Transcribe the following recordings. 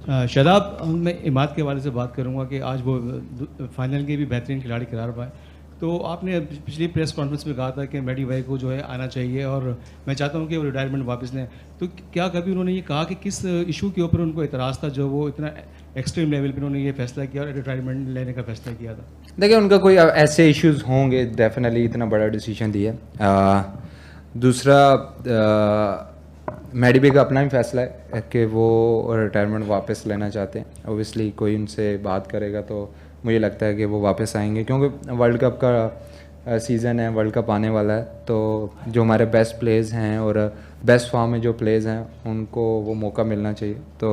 शादाब, मैं इमाद के हवाले से बात करूंगा कि आज वो फाइनल के भी बेहतरीन खिलाड़ी करार पाए। तो आपने पिछली प्रेस कॉन्फ्रेंस में कहा था कि मैडी भाई को जो है आना चाहिए और मैं चाहता हूं कि वो रिटायरमेंट वापस लें। तो क्या कभी उन्होंने ये कहा कि किस इशू के ऊपर उनको इतराज़ था जो वो इतना एक्सट्रीम लेवल पर उन्होंने ये फैसला किया और रिटायरमेंट लेने का फैसला किया था? देखिए, उनका कोई ऐसे इश्यूज होंगे, डेफिनेटली इतना बड़ा डिसीजन दिया। दूसरा, मैडी भाई का अपना ही फैसला है कि वो रिटायरमेंट वापस लेना चाहते हैं। ओबियसली कोई उनसे बात करेगा तो मुझे लगता है कि वो वापस आएंगे, क्योंकि वर्ल्ड कप का सीज़न है, वर्ल्ड कप आने वाला है। तो जो हमारे बेस्ट प्लेयर्स हैं और बेस्ट फॉर्म में जो प्लेयर्स हैं उनको वो मौका मिलना चाहिए। तो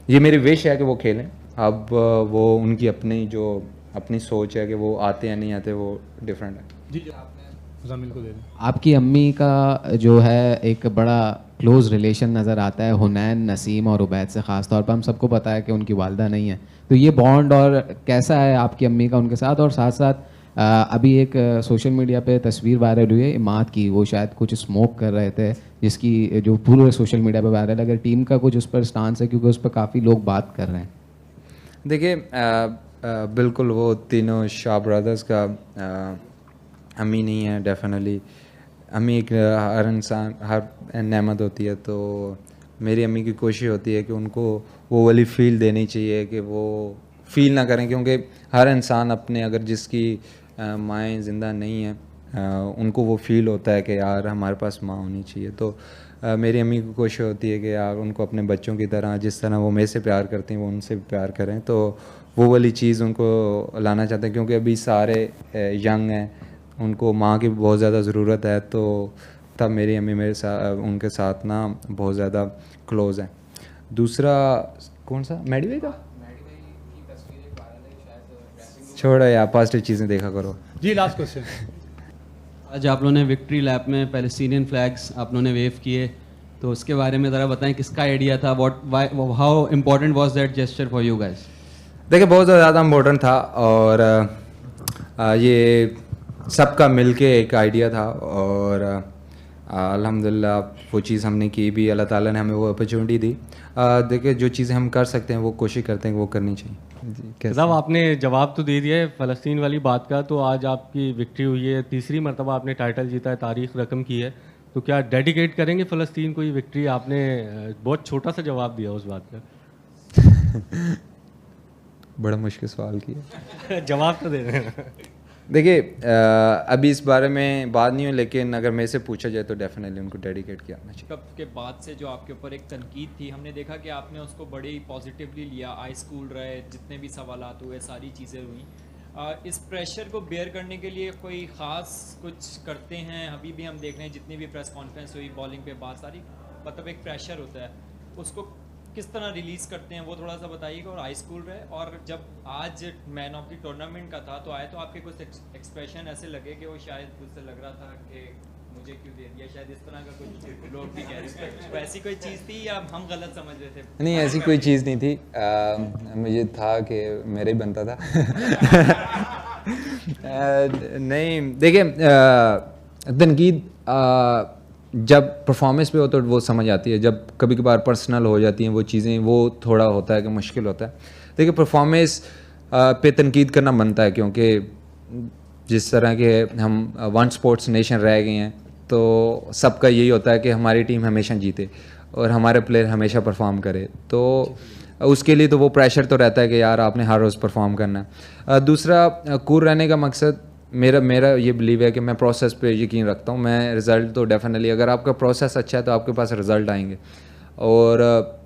ये मेरी विश है कि वो खेलें। अब वो उनकी अपनी सोच है कि वो आते या नहीं आते, वो डिफरेंट है। जी, मुज़म्मिल को दे दें। आपकी अम्मी का जो है एक बड़ा क्लोज़ रिलेशन नज़र आता है हुनैन, नसीम और उबैद से। ख़ास तौर पर हम सबको पता है कि उनकी वालदा नहीं है, तो ये बॉन्ड और कैसा है आपकी अम्मी का उनके साथ? और साथ साथ अभी एक सोशल मीडिया पे तस्वीर वायरल हुई है इमाद की, वो शायद कुछ स्मोक कर रहे थे, जिसकी जो पूरे सोशल मीडिया पे वायरल है। अगर टीम का कुछ उस पर स्टांस है, क्योंकि उस पर काफ़ी लोग बात कर रहे हैं। देखिए, बिल्कुल वो तीनों शाह ब्रदर्स का अम्मी नहीं है। डेफिनेटली अम्मी एक हर इंसान हर नेमत होती है, तो मेरी अम्मी की कोशिश होती है कि उनको वो वाली फील देनी चाहिए कि वो फील ना करें, क्योंकि हर इंसान अपने अगर जिसकी माएँ ज़िंदा नहीं हैं उनको वो फील होता है कि यार हमारे पास माँ होनी चाहिए। तो मेरी अम्मी की कोशिश होती है कि यार उनको अपने बच्चों की तरह, जिस तरह वो मेरे से प्यार करती हैं, वो उनसे भी प्यार करें। तो वो वाली चीज़ उनको लाना चाहते हैं, क्योंकि अभी सारे यंग हैं, उनको माँ की बहुत ज़्यादा ज़रूरत है। तो तब मेरी अम्मी मेरे साथ उनके साथ ना बहुत ज़्यादा क्लोज़ है। दूसरा कौन सा? मैडी भाई का? छोड़ो यार, पॉजिटिव चीज़ें देखा करो। जी, लास्ट क्वेश्चन। आज आप लोगों ने विक्ट्री लैप में पैलेस्टीनियन फ्लैग्स आप लोगों ने वेव किए, तो उसके बारे में ज़रा बताएं, किसका आइडिया था? How important was that gesture for you guys? देखिए, बहुत ज़्यादा इम्पोर्टेंट था और ये सबका मिलके एक आइडिया था और अल्हम्दुलिल्लाह वो चीज़ हमने की भी। अल्लाह ताला ने हमें वो अपॉर्चुनिटी दी। देखिए, जो चीज़ें हम कर सकते हैं वो कोशिश करते हैं कि वो करनी चाहिए। साहब, आपने जवाब तो दे दिया है फ़लस्तीन वाली बात का। तो आज आपकी विक्ट्री हुई है, तीसरी मरतबा आपने टाइटल जीता है, तारीख रकम की है, तो क्या डेडिकेट करेंगे फ़लस्तीन को ये विक्ट्री? आपने बहुत छोटा सा जवाब दिया उस बात का। बड़ा मुश्किल सवाल किया। जवाब तो दे रहे हैं। देखिए, अभी इस बारे में बात नहीं हुई, लेकिन अगर मेरे से पूछा जाए तो डेफिनेटली उनको डेडिकेट किया जाना चाहिए। कप के बाद से जो आपके ऊपर एक तनकीद थी, हमने देखा कि आपने उसको बड़े ही पॉजिटिवली लिया, आई स्कूल रहे, जितने भी सवालात हुए, सारी चीज़ें हुई। इस प्रेशर को बेयर करने के लिए कोई ख़ास कुछ करते हैं? अभी भी हम देख रहे हैं जितनी भी प्रेस कॉन्फ्रेंस हुई, बॉलिंग पे बात सारी, मतलब एक प्रेशर होता है, उसको किस तरह रिलीज़ करते हैं, वो थोड़ा सा बताइएगा। और हाई स्कूल रहे, और जब आज मैन ऑफ द टूर्नामेंट का था तो आए तो आपके कुछ एक्सप्रेशन ऐसे लगे कि वो शायद उससे लग रहा था कि मुझे क्यों दे दिया, शायद इस तरह का कुछ लोग भी कह रहे थे। तो ऐसी कोई चीज़ थी या हम गलत समझ रहे थे? नहीं, ऐसी कोई चीज़ नहीं थी। मुझे था कि मेरे ही बनता था। नहीं, देखिए, तनकीद जब परफॉर्मेंस पे हो तो वो समझ आती है, जब कभी कभार पर्सनल हो जाती हैं वो चीज़ें, वो थोड़ा होता है कि मुश्किल होता है। देखिए, परफॉर्मेंस पे तनकीद करना बनता है, क्योंकि जिस तरह के हम वन स्पोर्ट्स नेशन रह गए हैं, तो सबका यही होता है कि हमारी टीम हमेशा जीते और हमारे प्लेयर हमेशा परफॉर्म करे। तो उसके लिए तो वो प्रेशर तो रहता है कि यार आपने हर रोज़ परफॉर्म करना है। दूसरा, कूल रहने का मकसद मेरा ये बिलीव है कि मैं प्रोसेस पे यकीन रखता हूँ। मैं रिज़ल्ट तो डेफिनेटली, अगर आपका प्रोसेस अच्छा है तो आपके पास रिज़ल्ट आएंगे, और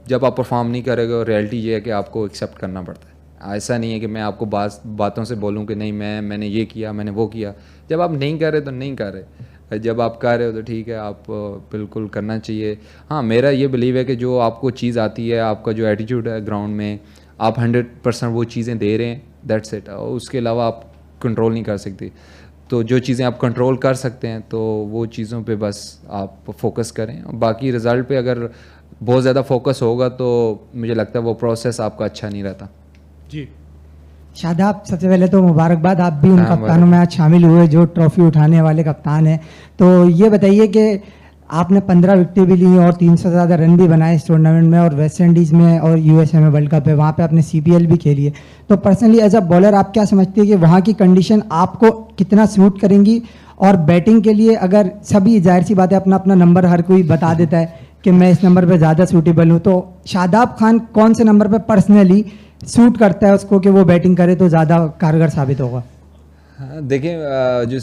जब आप परफॉर्म नहीं करेंगे और रियलिटी ये है कि आपको एक्सेप्ट करना पड़ता है। ऐसा नहीं है कि मैं आपको बातों से बोलूँ कि नहीं मैंने ये किया, मैंने वो किया। जब आप नहीं कर रहे तो नहीं कर रहे, जब आप कर रहे हो तो ठीक है, आप बिल्कुल करना चाहिए। हाँ, मेरा ये बिलीव है कि जो आपको चीज़ आती है, आपका जो एटीट्यूड है ग्राउंड में, आप 100% वो चीज़ें दे रहे हैं, दैट्स इट। उसके अलावा आप कंट्रोल नहीं कर सकती। तो जो चीज़ें आप कंट्रोल कर सकते हैं तो वो चीज़ों पे बस आप फोकस करें। बाकी रिज़ल्ट पे अगर बहुत ज़्यादा फोकस होगा तो मुझे लगता है वो प्रोसेस आपका अच्छा नहीं रहता। जी, शादाब, सबसे पहले तो मुबारकबाद, आप भी उन कप्तानों में आज शामिल हुए जो ट्रॉफी उठाने वाले कप्तान हैं। तो ये बताइए कि आपने 15 विकेटें भी ली और 300 से ज़्यादा रन भी बनाए इस टूर्नामेंट में, और वेस्ट इंडीज़ में और यूएसए में वर्ल्ड कप है, वहाँ पे आपने सीपीएल भी खेली है। तो पर्सनली एज अ बॉलर आप क्या समझते हैं कि वहाँ की कंडीशन आपको कितना सूट करेंगी? और बैटिंग के लिए अगर सभी, जाहिर सी बात है, अपना अपना नंबर हर कोई बता देता है कि मैं इस नंबर पे ज़्यादा सूटेबल हूँ, तो शादाब खान कौन से नंबर पे पर्सनली सूट करता है उसको कि वो बैटिंग करे तो ज़्यादा कारगर साबित होगा? हाँ, देखिए जो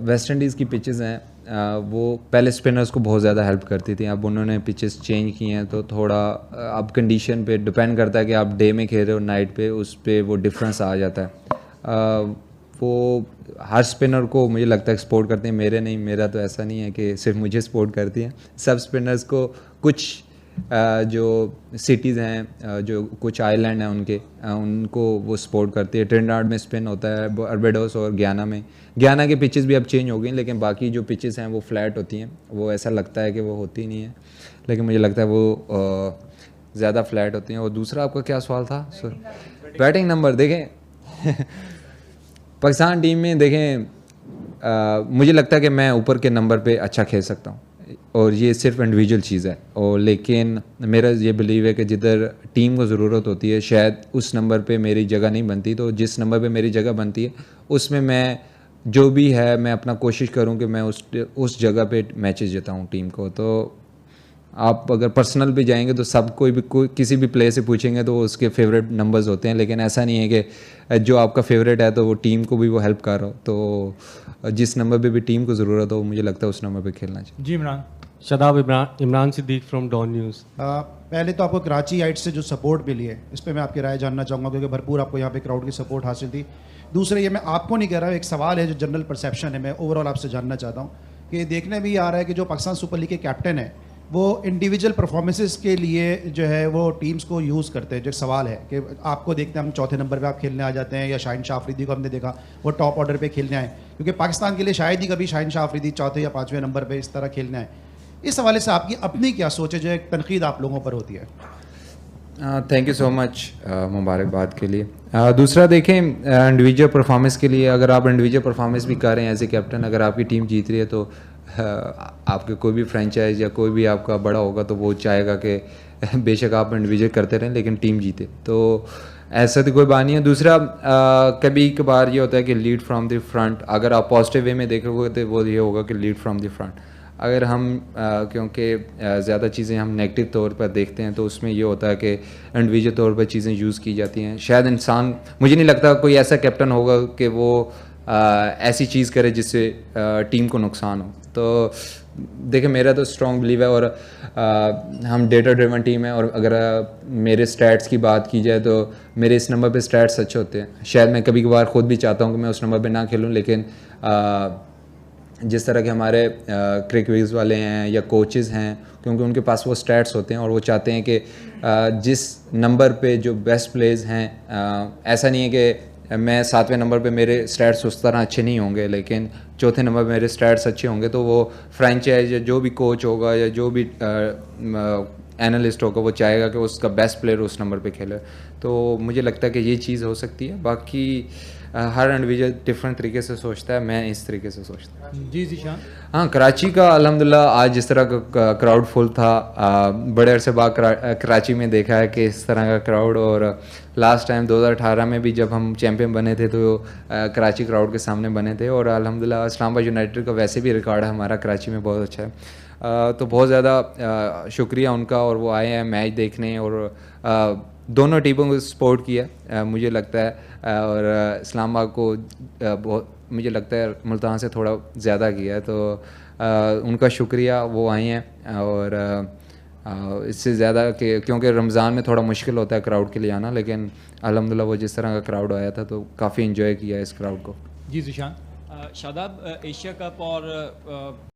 वेस्ट इंडीज़ की पिचेस हैं वो पहले स्पिनर्स को बहुत ज़्यादा हेल्प करती थी। अब उन्होंने पिचेस चेंज की हैं तो थोड़ा अब कंडीशन पे डिपेंड करता है कि आप डे में खेल रहे हो नाइट पे, उस पे वो डिफरेंस आ जाता है। वो हर स्पिनर को मुझे लगता है सपोर्ट करते हैं, मेरे नहीं, मेरा तो ऐसा नहीं है कि सिर्फ मुझे सपोर्ट करती हैं। सब स्पिनर्स को कुछ जो सिटीज़ हैं, जो कुछ आइलैंड हैं उनको वो सपोर्ट करती है। ट्रिनिडाद में स्पिन होता है, बारबाडोस और गयाना के पिचेस भी अब चेंज हो गई, लेकिन बाकी जो पिचेस हैं वो फ्लैट होती हैं। वो ऐसा लगता है कि वो होती नहीं है, लेकिन मुझे लगता है वो ज़्यादा फ्लैट होती हैं। और दूसरा आपका क्या सवाल था? बैटिंग नंबर देखें पाकिस्तान टीम में देखें मुझे लगता है कि मैं ऊपर के नंबर पे अच्छा खेल सकता हूँ, और ये सिर्फ इंडिविजुअल चीज़ है। और लेकिन मेरा ये बिलीव है कि जिधर टीम को ज़रूरत होती है शायद उस नंबर पे मेरी जगह नहीं बनती, तो जिस नंबर पे मेरी जगह बनती है उसमें मैं जो भी है मैं अपना कोशिश करूं कि मैं उस जगह पे मैचेस जिताऊं टीम को। तो आप अगर पर्सनल भी जाएंगे तो सब कोई किसी भी प्लेयर से पूछेंगे तो उसके फेवरेट नंबर्स होते हैं, लेकिन ऐसा नहीं है कि जो आपका फेवरेट है तो वो टीम को भी वो हेल्प कर रहा हो। तो जिस नंबर पे भी टीम को ज़रूरत हो मुझे लगता है उस नंबर पे खेलना चाहिए। जी Imran. Shadab Imran Siddiq from Dawn news. पहले तो आपको कराची हाइट्स से जो सपोर्ट मिली है इस पर मैं आपकी राय जानना चाहूँगा, क्योंकि भरपूर आपको यहाँ पे क्राउड की सपोर्ट हासिल थी। दूसरे, ये मैं आपको नहीं कह रहा हूँ, एक सवाल है जो जनरल परसेप्शन है, मैं ओवरऑल आपसे जानना चाहता हूँ कि देखने में ये आ रहा है कि जो पाकिस्तान सुपर लीग के कैप्टन है वो इंडिविजुअल परफॉर्मेंसेस के लिए जो है वो टीम्स को यूज़ करते हैं। जो सवाल है कि आपको देखते हैं हम चौथे नंबर पे आप खेलने आ जाते हैं, या शाहिन शाह अफरीदी को हमने देखा वो टॉप ऑर्डर पे खेलने आए, क्योंकि पाकिस्तान के लिए शायद ही कभी शाहिन शाह अफरीदी चौथे या पाँचवें नंबर पे इस तरह खेलने आए। इस हवाले से आपकी अपनी क्या सोच है, जो एक तनकीद आप लोगों पर होती है? थैंक यू सो मच मुबारकबाद के लिए। दूसरा देखें इंडिविजुअल परफॉर्मेंस के लिए, अगर आप इंडिविजुअल परफॉर्मेंस भी कर रहे हैं एज ए कैप्टन, अगर आपकी टीम जीत रही है तो आपके कोई भी फ्रेंचाइज या कोई भी आपका बड़ा होगा तो वो चाहेगा कि बेशक आप इंडिविजुअल करते रहें लेकिन टीम जीते, तो ऐसा तो कोई बात नहीं है। दूसरा कभी कभार ये होता है कि लीड फ्रॉम द फ्रंट, अगर आप पॉजिटिव वे में देखोगे तो वो ये होगा कि लीड फ्रॉम द फ्रंट। अगर हम क्योंकि ज़्यादा चीज़ें हम नेगेटिव तौर पर देखते हैं तो उसमें ये होता है कि इंडिविजुअल तौर पर चीज़ें यूज़ की जाती हैं। शायद इंसान, मुझे नहीं लगता कोई ऐसा कैप्टन होगा कि वो ऐसी चीज़ करे जिससे टीम को नुकसान हो। तो देखिए मेरा तो स्ट्रॉन्ग बिलीव है, और हम डेटा ड्रिवन टीम है, और अगर मेरे स्टैट्स की बात की जाए तो मेरे इस नंबर पे स्टैट्स अच्छे होते हैं। शायद मैं कभी कभार ख़ुद भी चाहता हूँ कि मैं उस नंबर पे ना खेलूँ, लेकिन जिस तरह के हमारे क्रिकेट वाले हैं या कोचेज़ हैं, क्योंकि उनके पास वो स्टैट्स होते हैं और वो चाहते हैं कि जिस नंबर पे जो बेस्ट प्लेयर्स हैं, ऐसा नहीं है कि मैं 7वें नंबर पे मेरे स्टैट्स उस तरह अच्छे नहीं होंगे, लेकिन चौथे नंबर पे मेरे स्टैट्स अच्छे होंगे, तो वो फ्रेंचाइज या जो भी कोच होगा या जो भी एनालिस्ट होगा वो चाहेगा कि उसका बेस्ट प्लेयर उस नंबर पे खेले। तो मुझे लगता है कि ये चीज़ हो सकती है। बाकी हर इंडिविजुअल डिफरेंट तरीके से सोचता है, मैं इस तरीके से सोचता हूँ। जी ज़ीशान। हाँ, कराची का अल्हम्दुलिल्लाह आज जिस तरह का क्राउड फुल था, बड़े अरसे बाद कराची में देखा है कि इस तरह का क्राउड। और लास्ट टाइम 2018 में भी जब हम चैम्पियन बने थे तो कराची क्राउड के सामने बने थे, और अल्हम्दुलिल्लाह इस्लामाबाद यूनाइटेड का वैसे भी रिकॉर्ड है हमारा कराची में बहुत अच्छा है। तो बहुत ज़्यादा शुक्रिया उनका, और वो आए हैं मैच देखने और दोनों टीमों को सपोर्ट किया मुझे लगता है, और इस्लामाबाद को बहुत मुझे लगता है मुल्तान से थोड़ा ज़्यादा किया है, तो उनका शुक्रिया, वो आए हैं। और इससे ज़्यादा कि क्योंकि रमज़ान में थोड़ा मुश्किल होता है क्राउड के लिए आना, लेकिन अल्हम्दुलिल्लाह वो जिस तरह का क्राउड आया था तो काफ़ी इन्जॉय किया इस क्राउड को। जी ज़ीशान। शादाब, एशिया कप और